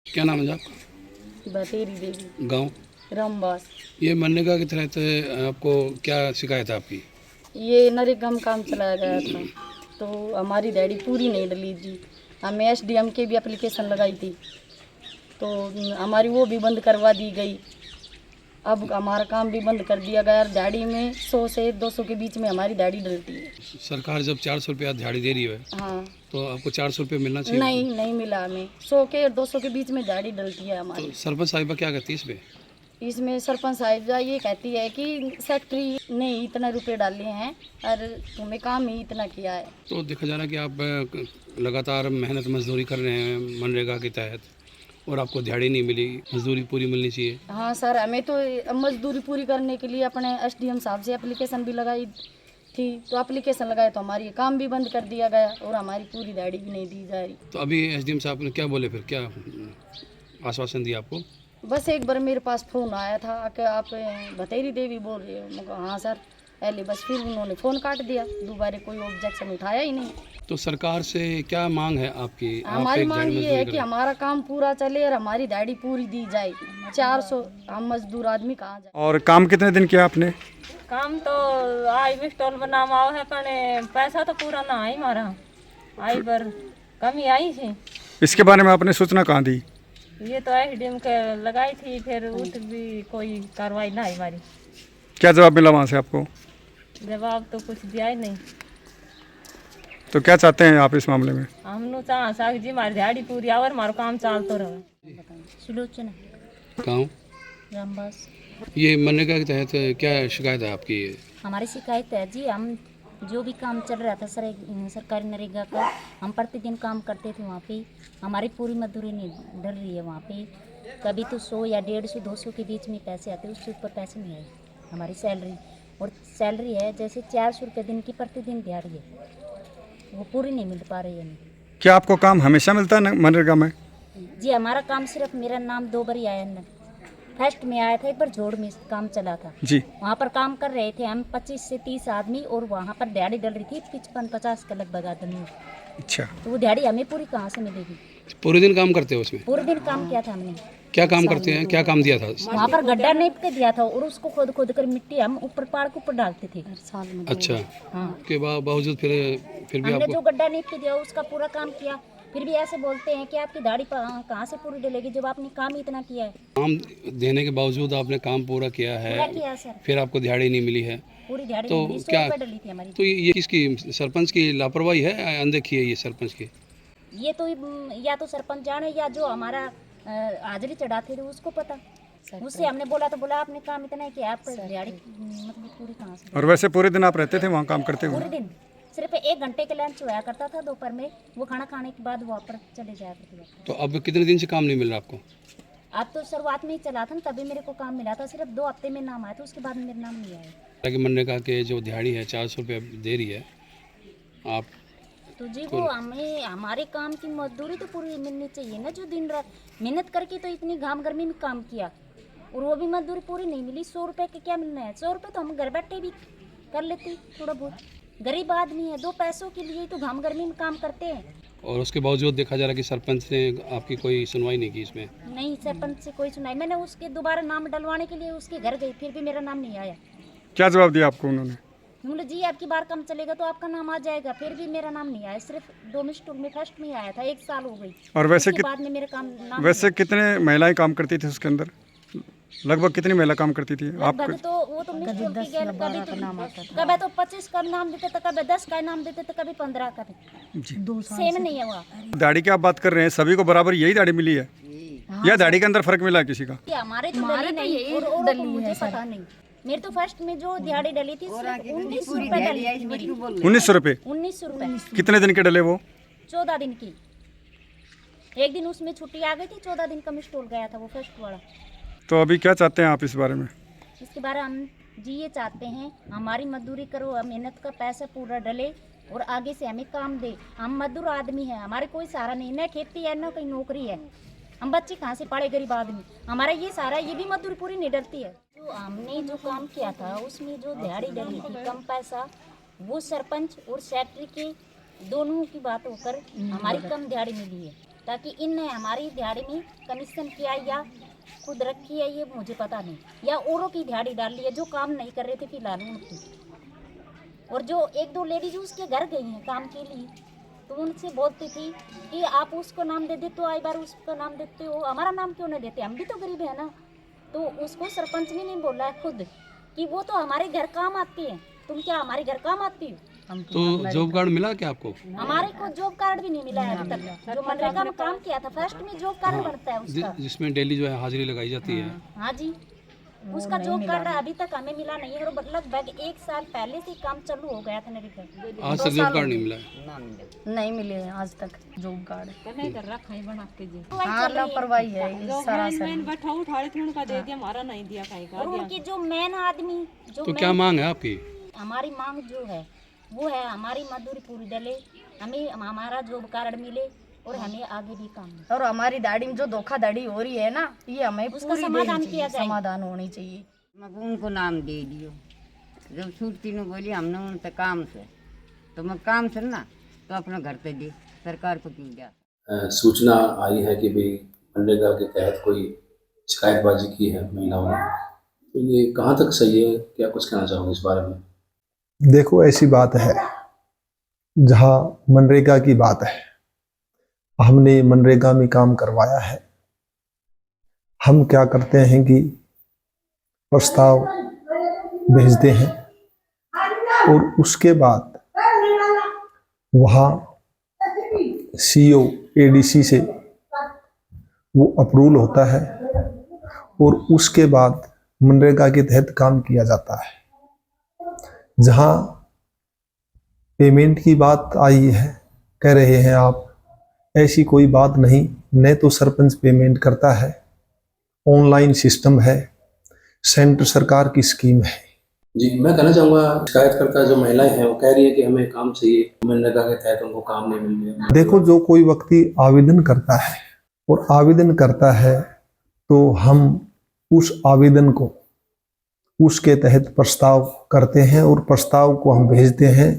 क्या नाम है आपका? बतेरी देवी, गांव? रामबास। ये मनरेगा के तहत आपको क्या शिकायत है आपकी? ये नरेगा में काम चलाया गया था तो हमारी दिहाड़ी पूरी नहीं डली जी। हमें एसडीएम के भी एप्लीकेशन लगाई थी तो हमारी वो भी बंद करवा दी गई। अब हमारा काम भी बंद कर दिया गया। दिहाड़ी में 100 से 200 के बीच में हमारी दिहाड़ी डलती है। सरकार जब 400 रुपया दिहाड़ी दे रही है हाँ, तो आपको 400 रुपये मिलना चाहिए। नहीं मिला हमें। 100 के और 200 के बीच में दिहाड़ी डलती है हमारी। तो सरपंच साहिबा क्या कहती है इसमें? इसमें सरपंच साहिब ये कहती है कि सेक्रेटरी ने इतना रुपए डाले हैं और तुम्हें काम ही इतना किया है। तो देखा जा रहा है कि आप लगातार मेहनत मजदूरी कर रहे हैं मनरेगा के तहत और आपको दिहाड़ी नहीं मिली, मजदूरी पूरी मिलनी चाहिए। हाँ सर, हमें तो मजदूरी पूरी करने के लिए अपने एसडीएम साहब से एप्लीकेशन भी लगाई थी। तो एप्लीकेशन लगाए तो हमारी काम भी बंद कर दिया गया और हमारी पूरी दिहाड़ी भी नहीं दी जा रही। तो अभी एसडीएम साहब ने क्या बोले, फिर क्या आश्वासन दिया आपको? बस एक बार मेरे पास फ़ोन आया था कि आप बतेरी देवी बोल रहे हो। मैं कहा हाँ सर, पहले बस फिर उन्होंने फ़ोन काट दिया। दोबारा कोई ऑब्जेक्शन उठाया ही नहीं। तो सरकार से क्या मांग है आपकी? हमारी एक मांग दिहाड़ी ये मजदूरी है कर कि हमारा काम पूरा चले और हमारी दिहाड़ी पूरी दी जाए। 400 हम मजदूर आदमी कहाँ जाए। और काम कितने दिन किया आपने? काम तो आई भी स्टॉल बनावा है पर पैसा तो पूरा ना आई मारा। आई पर कमी आई थी। इसके बारे में आपने सूचना कहाँ दी? ये तो एसडीएम के लगाई थी, फिर उस भी कोई कार्रवाई ना आई हमारी। क्या जवाब मिला वहाँ से आपको? जवाब तो कुछ दिया ही नहीं। तो क्या चाहते हैं आप इस मामले में? हम लोग चाह साग जी हमारी दिहाड़ी पूरी और हमारा काम चलते रहे। सुलोचना, गाँव? रामबास। ये मनरेगा के तहत क्या शिकायत है आपकी? हमारी शिकायत है जी, हम जो भी काम चल रहा था सरकारी नरेगा का, हम प्रतिदिन काम करते थे। वहाँ पे हमारी पूरी मजदूरी नहीं डल रही है। वहाँ पे कभी तो 100 या 150 200 के बीच में पैसे आते, उससे ऊपर पैसे नहीं आए। हमारी सैलरी और सैलरी है जैसे 400 रुपये दिन की प्रतिदिन दिहाड़ी है, वो पूरी नहीं मिल पा रही है हमें। क्या आपको काम हमेशा मिलता है मनरेगा में? जी, हमारा काम सिर्फ मेरा नाम 2 बार ही आया है। फर्स्ट में आया था, एक बार जोड़ में काम चला था जी। वहाँ पर काम कर रहे थे हम 25 से 30 आदमी और वहाँ पर दिहाड़ी डल रही थी 55-50 के लगभग आदमी। अच्छा, तो वो दिहाड़ी हमें पूरी कहाँ से मिलेगी? पूरे दिन काम करते हो उसमें? पूरे दिन काम किया था हमने। क्या काम करते हैं, क्या काम दिया था? वहाँ पर गड्ढा नीप के दिया था और उसको खोद कर मिट्टी हम ऊपर पहाड़ के ऊपर डालते थे। अच्छा, हाँ, के बावजूद फिर भी हमने आपको जो गड्ढा नीप के दिया उसका पूरा काम किया। फिर भी ऐसे बोलते हैं कि आपकी दाढ़ी कहाँ से पूरी डलेगी जब आपने काम ही इतना किया है। काम देने के बावजूद आपने काम पूरा किया पूरा है, किया सर, फिर आपको दिहाड़ी नहीं मिली है। पूरी दिहाड़ी तो नहीं मिली, 100 क्या- रुपये डली थी हमारी। तो ये किसकी, सरपंच की लापरवाही है या अनदेखी है ये सरपंच की? ये तो या तो सरपंच जाने या जो हमारा हाजिरी चढ़ाते थे उसको पता। उससे हमने बोला तो बोला आपने काम इतना है कि आप दिहाड़ी मतलब पूरी कहाँ से? और वैसे पूरे दिन आप रहते थे वहाँ काम करते हुए? पूरे दिन सिर्फ 1 घंटे के लंच हुआ करता था दोपहर में, वो खाना खाने के बाद वापस चले जाया करते थे। तो अब कितने दिन से काम नहीं मिल रहा आपको? अब तो शुरुआत में ही चला था ना, तभी मेरे को काम मिला था। सिर्फ 2 हफ्ते में नाम आया था, उसके बाद मेरा नाम नहीं आया। ताकि मनरेगा के जो दिहाड़ी है 400 रुपये दे रही है आप, तो जी वो हमें हमारे काम की मजदूरी तो पूरी मिलनी चाहिए ना, जो दिन रात मेहनत करके तो इतनी घाम गर्मी में काम किया और वो भी मजदूरी पूरी नहीं मिली। 100 रुपये के क्या मिलना है? 100 रुपये तो हम घर बैठे भी कर लेते थोड़ा बहुत। गरीब आदमी है, 2 पैसों के लिए तो घाम गर्मी में काम करते हैं। और उसके बावजूद देखा जा रहा है कि सरपंच ने आपकी कोई सुनवाई नहीं की इसमें। नहीं, सरपंच से कोई सुनाई। मैंने उसके दोबारा नाम डलवाने के लिए उसके घर गई, फिर भी मेरा नाम नहीं आया। क्या जवाब दिया आपको उन्होंने? बोले जी आपकी बार काम चलेगा तो आपका नाम आ जाएगा, फिर भी मेरा नाम नहीं आया। सिर्फ डोमेस्टिक में फर्स्ट में आया था, 1 साल हो गई। और वैसे उसके बाद में मेरे काम नाम वैसे कितने महिलाएं काम करती थी उसके अंदर? लगभग कितनी महिला काम करती थी आप? लगभग तो वो तो मिस बोल के गए, कभी तो 25 का नाम देते थे, कभी 10 का नाम देते थे, कभी 15 का भी। जी। सेम नहीं है हुआ। दाढ़ी की आप बात कर रहे हैं, सभी को बराबर यही दाढ़ी मिली है या दाढ़ी के अंदर फर्क मिला है किसी का? ये हमारे तो डली नहीं और औरों को मुझे पता नहीं। मेरे तो फर्स्ट में जो दिहाड़ी डली थी 1900 रुपये डली थी मेरी। 1900 रुपये? 1900 रुपये कितने दिन के डले वो? 14 दिन की। एक दिन उसमें छुट्टी आ गई थी, 14 दिन का मिस्टोल गया था वो फर्स्ट वाला। तो अभी क्या चाहते हैं आप इस बारे में? इसके बारे में हम जी ये चाहते हैं हमारी मजदूरी करो, मेहनत का पैसा पूरा डले और आगे से हमें काम दे। हम मजदूर आदमी हैं, हमारे कोई सहारा नहीं, न खेती है न कोई नौकरी है। हम बच्चे कहाँ से पढ़े, गरीब आदमी। हमारा ये सारा ये भी मजदूरी पूरी नहीं डलती है। जो हमने जो काम किया था उसमें जो दिहाड़ी डली थी कम पैसा, वो सरपंच और सेक्रेटरी के दोनों की बात होकर हमारी कम दिहाड़ी मिली है। ताकि इनने हमारी दिहाड़ी में कमीशन किया या खुद रखी है ये मुझे पता नहीं, या औरों की दिहाड़ी डाल ली है जो काम नहीं कर रहे थे फिलहाल उनकी। और जो एक दो लेडीज उसके घर गई हैं काम के लिए, तो उनसे बोलती थी कि आप उसको नाम दे देते हो, आई बार उसका नाम देते हो, हमारा नाम क्यों नहीं देते, हम भी तो गरीब है ना। तो उसको सरपंच भी नहीं बोला है खुद कि वो तो हमारे घर काम आती है, तुम क्या हमारे घर काम आती हो। तो जॉब कार्ड मिला क्या आपको? हमारे को जॉब कार्ड भी नहीं मिला है अभी तक। जो मनरेगा में काम किया था फर्स्ट में जॉब कार्ड बनता है उसका, जिसमें डेली जो है हाजिरी लगाई जाती है। हाँ जी, उसका जॉब कार्ड अभी तक हमें मिला नहीं है। और लगभग 1 साल पहले से काम चालू हो गया था नरेगा, आज तक जॉब कार्ड नहीं मिला है। नहीं मिले हैं आज तक जॉब कार्ड। नहीं कर रखा है बना के जी, हाँ लापरवाही है ये सरासर। बैठा उठा रहे उनका दे दिया, हमारा नहीं दिया कहीं का। और उनकी जो मेन आदमी जो तो क्या मांग है आपकी? हमारी मांग जो है वो है हमारी मजदूरी पूरी डले, हमें हमारा जॉब कार्ड मिले और हमें आगे भी काम मिले। और हमारी दाढ़ी में जो धोखाधड़ी हो रही है ना, ये हमें उसका पूरी समाधान देनी किया चाहिए, जाए। समाधान होनी चाहिए। मैं उनको नाम दे दियो। जब छुट्टी ने बोली हमने उनसे काम से, तो मैं काम से ना तो अपना घर पे दे, सरकार को क्यों दिया। सूचना आई है कि भाई मनरेगा के तहत कोई शिकायतबाजी की है महिलाओं ने, तो ये कहाँ तक सही है, क्या कुछ कहना चाहोगे इस बारे में? देखो ऐसी बात है, जहाँ मनरेगा की बात है, हमने मनरेगा में काम करवाया है। हम क्या करते हैं कि प्रस्ताव भेजते हैं और उसके बाद वहाँ सीओ एडीसी से वो अप्रूवल होता है और उसके बाद मनरेगा के तहत काम किया जाता है। जहाँ पेमेंट की बात आई है, कह रहे हैं आप, ऐसी कोई बात नहीं, न तो सरपंच पेमेंट करता है, ऑनलाइन सिस्टम है, सेंटर सरकार की स्कीम है। जी, मैं कहना चाहूँगा शिकायतकर्ता जो महिलाएं हैं वो कह रही है कि हमें काम चाहिए, मनरेगा के तहत उनको काम नहीं मिल रहा। देखो, जो कोई व्यक्ति आवेदन करता है और आवेदन करता है तो हम उस आवेदन को उसके तहत प्रस्ताव करते हैं और प्रस्ताव को हम भेजते हैं।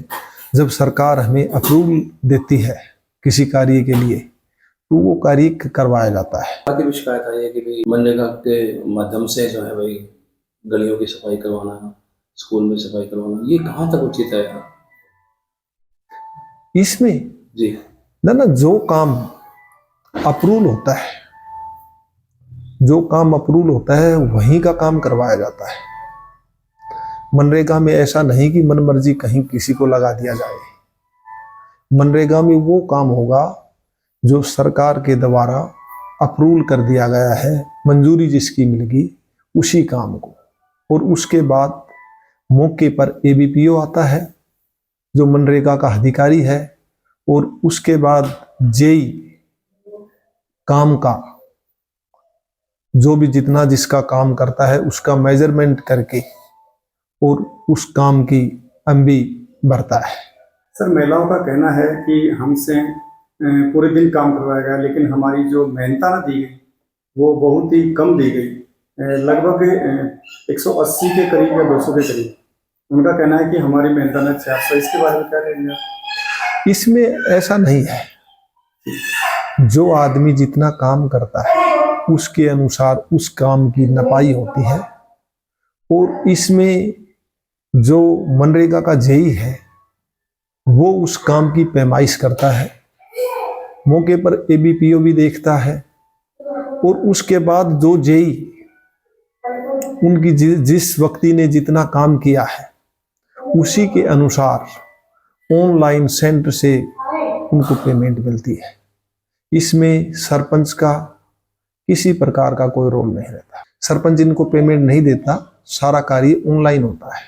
जब सरकार हमें अप्रूवल देती है किसी कार्य के लिए तो वो कार्य करवाया जाता है। आगे भी शिकायत आई है कि भाई मनरेगा के माध्यम से जो है भाई गलियों की सफाई करवाना, स्कूल में सफाई करवाना, ये कहाँ तक उचित है? इसमें जी ना जो काम अप्रूवल होता है, जो काम अप्रूवल होता है वहीं का काम करवाया जाता है। मनरेगा में ऐसा नहीं कि मनमर्जी कहीं किसी को लगा दिया जाए। मनरेगा में वो काम होगा जो सरकार के द्वारा अप्रूवल कर दिया गया है, मंजूरी जिसकी मिलेगी उसी काम को। और उसके बाद मौके पर एबीपीओ आता है जो मनरेगा का अधिकारी है, और उसके बाद जेई काम का जो भी जितना जिसका काम करता है उसका मेजरमेंट करके और उस काम की एमबी भरता है। सर, महिलाओं का कहना है कि हमसे पूरे दिन काम करवाया गया, लेकिन हमारी जो मेहनता ना दी गई वो बहुत ही कम दी गई, लगभग 180 के करीब या 200 के करीब। उनका कहना है कि हमारी मेहनता ने 400। इसके बारे में क्या कहेंगे आप? इसमें ऐसा नहीं है, जो आदमी जितना काम करता है उसके अनुसार उस काम की नपाई होती है। और इसमें जो मनरेगा का जेई है वो उस काम की पैमाइश करता है, मौके पर एबीपीओ भी देखता है, और उसके बाद जो जेई उनकी जिस व्यक्ति ने जितना काम किया है उसी के अनुसार ऑनलाइन सेंटर से उनको पेमेंट मिलती है। इसमें सरपंच का किसी प्रकार का कोई रोल नहीं रहता। सरपंच इनको पेमेंट नहीं देता, सारा कार्य ऑनलाइन होता है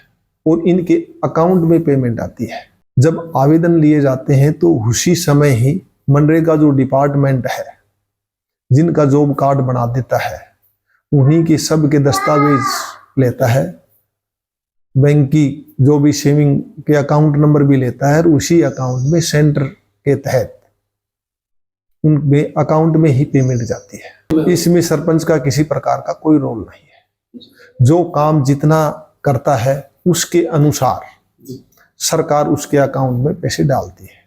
और इनके अकाउंट में पेमेंट आती है। जब आवेदन लिए जाते हैं तो उसी समय ही मनरेगा जो डिपार्टमेंट है जिनका जॉब कार्ड बना देता है उन्हीं के सब के दस्तावेज लेता है, बैंक की जो भी सेविंग के अकाउंट नंबर भी लेता है, और उसी अकाउंट में सेंटर के तहत उनमें अकाउंट में ही पेमेंट जाती है। इसमें सरपंच का किसी प्रकार का कोई रोल नहीं है। जो काम जितना करता है उसके अनुसार सरकार उसके अकाउंट में पैसे डालती है।